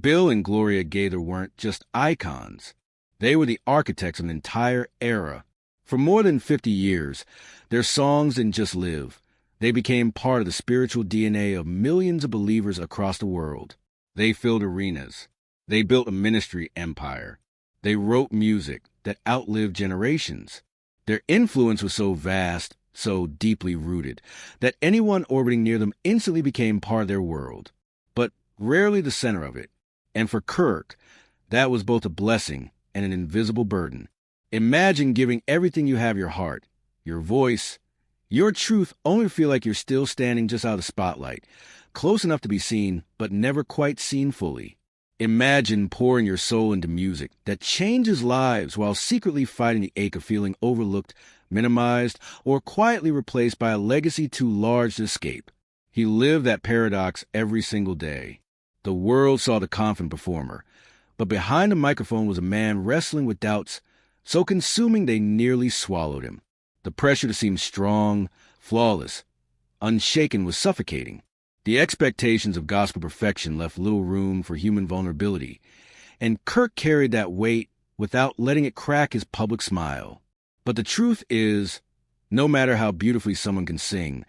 Bill and Gloria Gaither weren't just icons. They were the architects of an entire era. For more than 50 years, their songs didn't just live. They became part of the spiritual DNA of millions of believers across the world. They filled arenas. They built a ministry empire. They wrote music that outlived generations. Their influence was so vast, so deeply rooted, that anyone orbiting near them instantly became part of their world, but rarely the center of it. And for Kirk, that was both a blessing and an invisible burden. Imagine giving everything you have, your heart, your voice, your truth, only to feel like you're still standing just out of the spotlight, close enough to be seen, but never quite seen fully. Imagine pouring your soul into music that changes lives while secretly fighting the ache of feeling overlooked, minimized, or quietly replaced by a legacy too large to escape. He lived that paradox every single day. The world saw the confident performer, but behind the microphone was a man wrestling with doubts so consuming they nearly swallowed him. The pressure to seem strong, flawless, unshaken was suffocating. The expectations of gospel perfection left little room for human vulnerability, and Kirk carried that weight without letting it crack his public smile. But the truth is, no matter how beautifully someone can sing,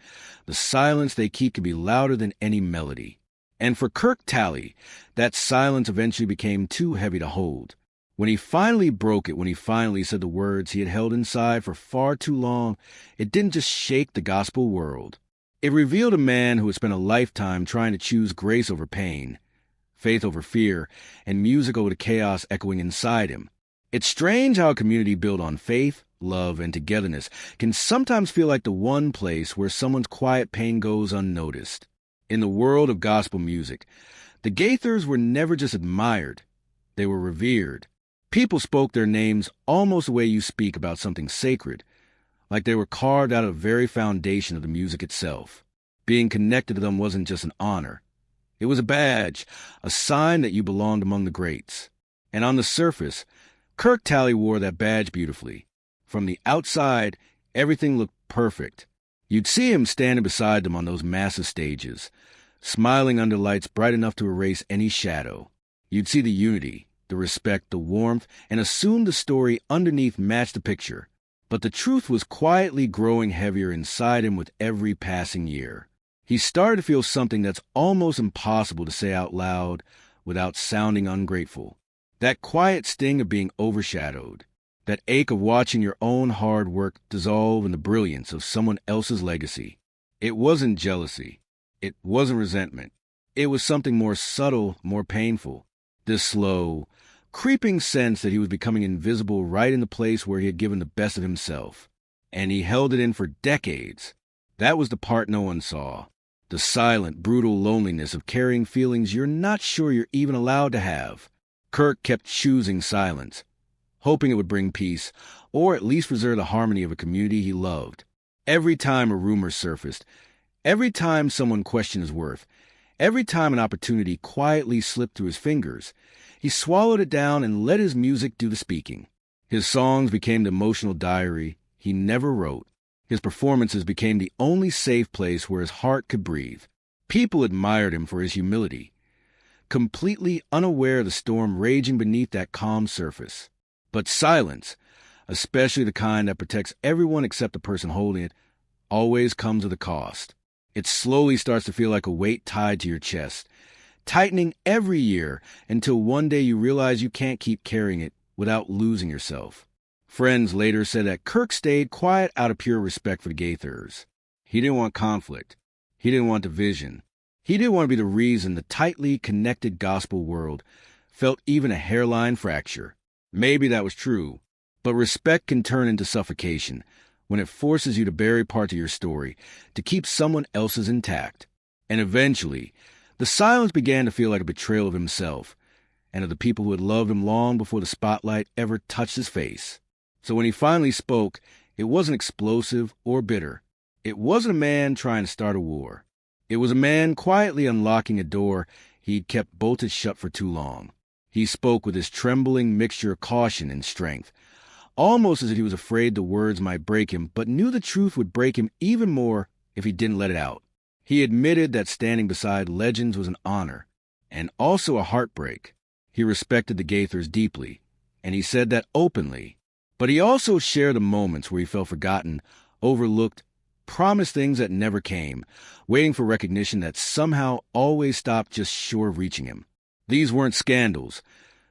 the silence they keep can be louder than any melody. And for Kirk Talley, that silence eventually became too heavy to hold. When he finally broke it, when he finally said the words he had held inside for far too long, it didn't just shake the gospel world. It revealed a man who had spent a lifetime trying to choose grace over pain, faith over fear, and music over the chaos echoing inside him. It's strange how a community built on faith, love, and togetherness can sometimes feel like the one place where someone's quiet pain goes unnoticed. In the world of gospel music, the Gaithers were never just admired, they were revered. People spoke their names almost the way you speak about something sacred, like they were carved out of the very foundation of the music itself. Being connected to them wasn't just an honor. It was a badge, a sign that you belonged among the greats. And on the surface, Kirk Talley wore that badge beautifully. From the outside, everything looked perfect. You'd see him standing beside them on those massive stages, smiling under lights bright enough to erase any shadow. You'd see the unity, the respect, the warmth, and assume the story underneath matched the picture. But the truth was quietly growing heavier inside him with every passing year. He started to feel something that's almost impossible to say out loud without sounding ungrateful. That quiet sting of being overshadowed. That ache of watching your own hard work dissolve in the brilliance of someone else's legacy. It wasn't jealousy. It wasn't resentment. It was something more subtle, more painful. This slow, creeping sense that he was becoming invisible right in the place where he had given the best of himself. And he held it in for decades. That was the part no one saw. The silent, brutal loneliness of carrying feelings you're not sure you're even allowed to have. Kirk kept choosing silence, hoping it would bring peace, or at least preserve the harmony of a community he loved. Every time a rumor surfaced, every time someone questioned his worth, every time an opportunity quietly slipped through his fingers, he swallowed it down and let his music do the speaking. His songs became the emotional diary he never wrote. His performances became the only safe place where his heart could breathe. People admired him for his humility, completely unaware of the storm raging beneath that calm surface. But silence, especially the kind that protects everyone except the person holding it, always comes with a cost. It slowly starts to feel like a weight tied to your chest, tightening every year until one day you realize you can't keep carrying it without losing yourself. Friends later said that Kirk stayed quiet out of pure respect for the Gaithers. He didn't want conflict. He didn't want division. He didn't want to be the reason the tightly connected gospel world felt even a hairline fracture. Maybe that was true, but respect can turn into suffocation when it forces you to bury parts of your story to keep someone else's intact. And eventually, the silence began to feel like a betrayal of himself and of the people who had loved him long before the spotlight ever touched his face. So when he finally spoke, it wasn't explosive or bitter. It wasn't a man trying to start a war. It was a man quietly unlocking a door he'd kept bolted shut for too long. He spoke with this trembling mixture of caution and strength, almost as if he was afraid the words might break him, but knew the truth would break him even more if he didn't let it out. He admitted that standing beside legends was an honor, and also a heartbreak. He respected the Gaithers deeply, and he said that openly. But he also shared the moments where he felt forgotten, overlooked, promised things that never came, waiting for recognition that somehow always stopped just short of reaching him. These weren't scandals.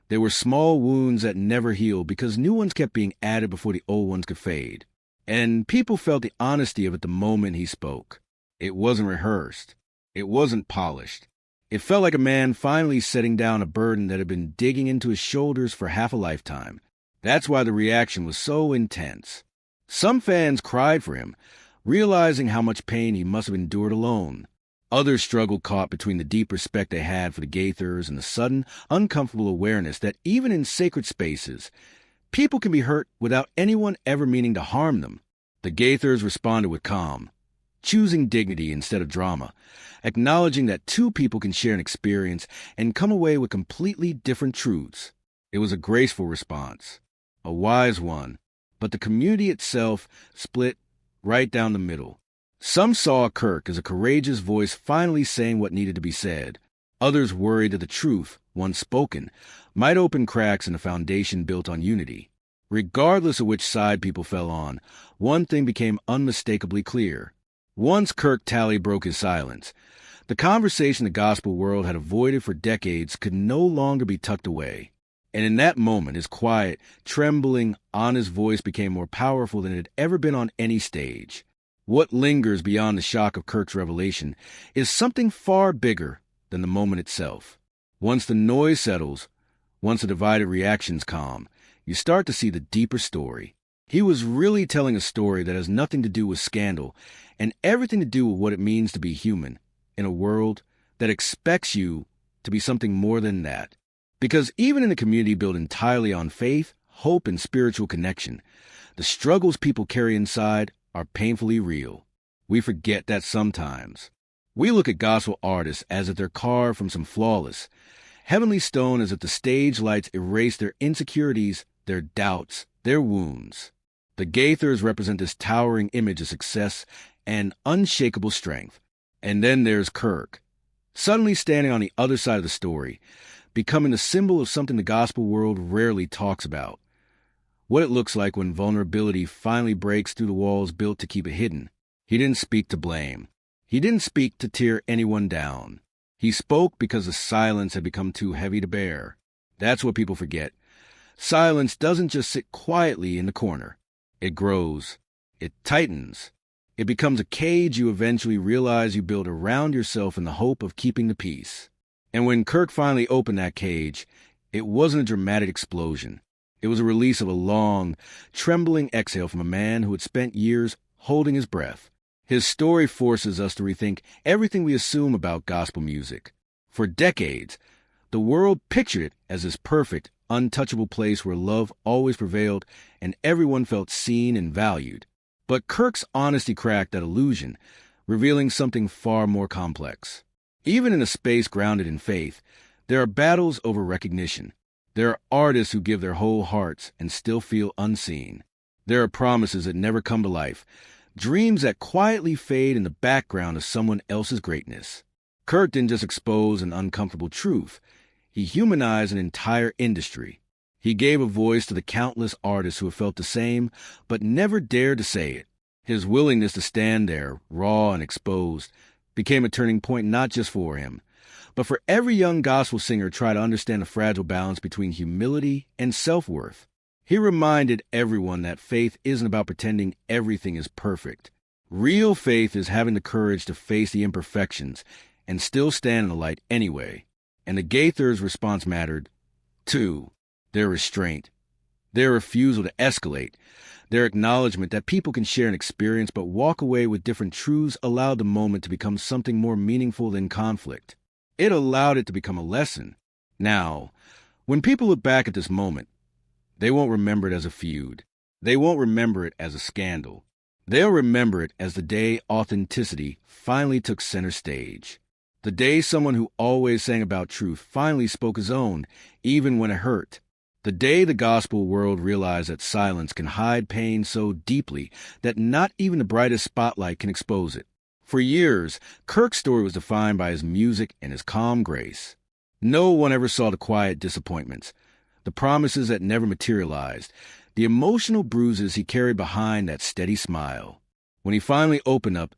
They were small wounds that never healed because new ones kept being added before the old ones could fade. And people felt the honesty of it the moment he spoke. It wasn't rehearsed. It wasn't polished. It felt like a man finally setting down a burden that had been digging into his shoulders for half a lifetime. That's why the reaction was so intense. Some fans cried for him, realizing how much pain he must have endured alone. Others struggled caught between the deep respect they had for the Gaithers and the sudden, uncomfortable awareness that even in sacred spaces, people can be hurt without anyone ever meaning to harm them. The Gaithers responded with calm, choosing dignity instead of drama, acknowledging that two people can share an experience and come away with completely different truths. It was a graceful response, a wise one, but the community itself split right down the middle. Some saw Kirk as a courageous voice finally saying what needed to be said. Others worried that the truth, once spoken, might open cracks in a foundation built on unity. Regardless of which side people fell on, one thing became unmistakably clear. Once Kirk Talley broke his silence, the conversation the gospel world had avoided for decades could no longer be tucked away. And in that moment, his quiet, trembling, honest voice became more powerful than it had ever been on any stage. What lingers beyond the shock of Kirk's revelation is something far bigger than the moment itself. Once the noise settles, once the divided reactions calm, you start to see the deeper story. He was really telling a story that has nothing to do with scandal and everything to do with what it means to be human in a world that expects you to be something more than that. Because even in a community built entirely on faith, hope, and spiritual connection, the struggles people carry inside are painfully real. We forget that sometimes. We look at gospel artists as if they're carved from some flawless, heavenly stone, as if the stage lights erase their insecurities, their doubts, their wounds. The Gaithers represent this towering image of success and unshakable strength. And then there's Kirk, suddenly standing on the other side of the story, becoming the symbol of something the gospel world rarely talks about. What it looks like when vulnerability finally breaks through the walls built to keep it hidden. He didn't speak to blame. He didn't speak to tear anyone down. He spoke because the silence had become too heavy to bear. That's what people forget. Silence doesn't just sit quietly in the corner. It grows. It tightens. It becomes a cage you eventually realize you build around yourself in the hope of keeping the peace. And when Kirk finally opened that cage, it wasn't a dramatic explosion. It was a release of a long, trembling exhale from a man who had spent years holding his breath. His story forces us to rethink everything we assume about gospel music. For decades, the world pictured it as this perfect, untouchable place where love always prevailed and everyone felt seen and valued. But Kirk's honesty cracked that illusion, revealing something far more complex. Even in a space grounded in faith, there are battles over recognition. There are artists who give their whole hearts and still feel unseen. There are promises that never come to life, dreams that quietly fade in the background of someone else's greatness. Kirk didn't just expose an uncomfortable truth. He humanized an entire industry. He gave a voice to the countless artists who have felt the same, but never dared to say it. His willingness to stand there, raw and exposed, became a turning point not just for him, but for every young gospel singer trying to understand the fragile balance between humility and self-worth. He reminded everyone that faith isn't about pretending everything is perfect. Real faith is having the courage to face the imperfections and still stand in the light anyway. And the Gaithers' response mattered, too. Their restraint, their refusal to escalate, their acknowledgement that people can share an experience but walk away with different truths allowed the moment to become something more meaningful than conflict. It allowed it to become a lesson. Now, when people look back at this moment, they won't remember it as a feud. They won't remember it as a scandal. They'll remember it as the day authenticity finally took center stage. The day someone who always sang about truth finally spoke his own, even when it hurt. The day the gospel world realized that silence can hide pain so deeply that not even the brightest spotlight can expose it. For years, Kirk's story was defined by his music and his calm grace. No one ever saw the quiet disappointments, the promises that never materialized, the emotional bruises he carried behind that steady smile. When he finally opened up,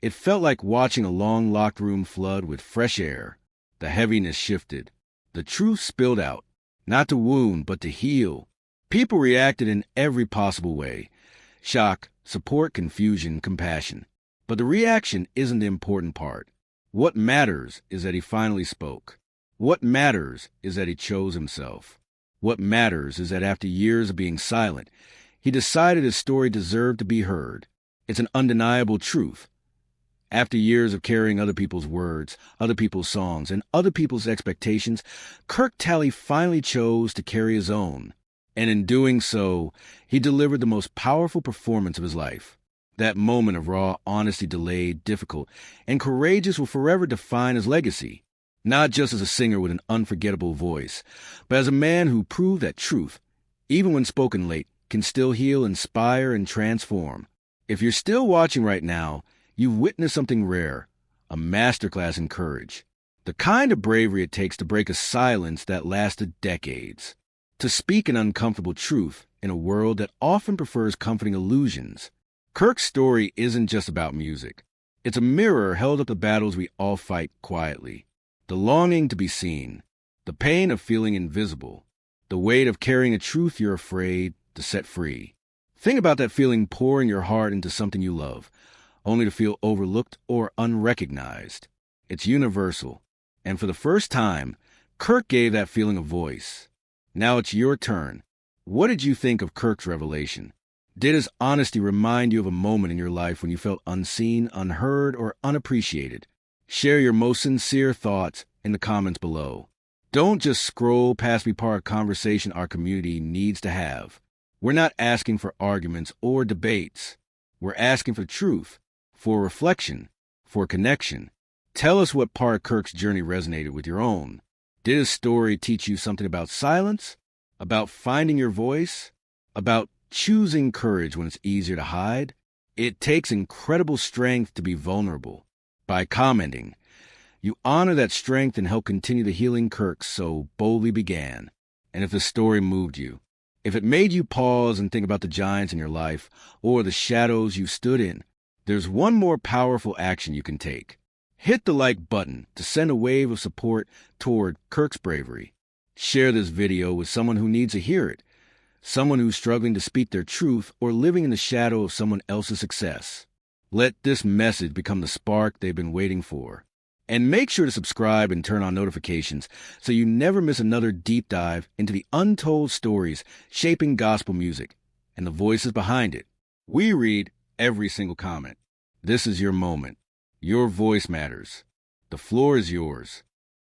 it felt like watching a long locked room flood with fresh air. The heaviness shifted. The truth spilled out, not to wound, but to heal. People reacted in every possible way. Shock, support, confusion, compassion. But the reaction isn't the important part. What matters is that he finally spoke. What matters is that he chose himself. What matters is that after years of being silent, he decided his story deserved to be heard. It's an undeniable truth. After years of carrying other people's words, other people's songs, and other people's expectations, Kirk Talley finally chose to carry his own. And in doing so, he delivered the most powerful performance of his life. That moment of raw honesty, delayed, difficult, and courageous will forever define his legacy. Not just as a singer with an unforgettable voice, but as a man who proved that truth, even when spoken late, can still heal, inspire, and transform. If you're still watching right now, you've witnessed something rare, a masterclass in courage. The kind of bravery it takes to break a silence that lasted decades. To speak an uncomfortable truth in a world that often prefers comforting illusions. Kirk's story isn't just about music. It's a mirror held up to battles we all fight quietly. The longing to be seen, the pain of feeling invisible, the weight of carrying a truth you're afraid to set free. Think about that feeling pouring your heart into something you love, only to feel overlooked or unrecognized. It's universal, and for the first time, Kirk gave that feeling a voice. Now it's your turn. What did you think of Kirk's revelation? Did his honesty remind you of a moment in your life when you felt unseen, unheard, or unappreciated? Share your most sincere thoughts in the comments below. Don't just scroll past, be part of a conversation our community needs to have. We're not asking for arguments or debates. We're asking for truth, for reflection, for connection. Tell us what part of Kirk's journey resonated with your own. Did his story teach you something about silence, about finding your voice, about choosing courage when it's easier to hide? It takes incredible strength to be vulnerable. By commenting, you honor that strength and help continue the healing Kirk so boldly began. And if the story moved you, if it made you pause and think about the giants in your life or the shadows you stood in, there's one more powerful action you can take. Hit the like button to send a wave of support toward Kirk's bravery. Share this video with someone who needs to hear it, someone who's struggling to speak their truth or living in the shadow of someone else's success. Let this message become the spark they've been waiting for. And make sure to subscribe and turn on notifications so you never miss another deep dive into the untold stories shaping gospel music and the voices behind it. We read every single comment. This is your moment. Your voice matters. The floor is yours.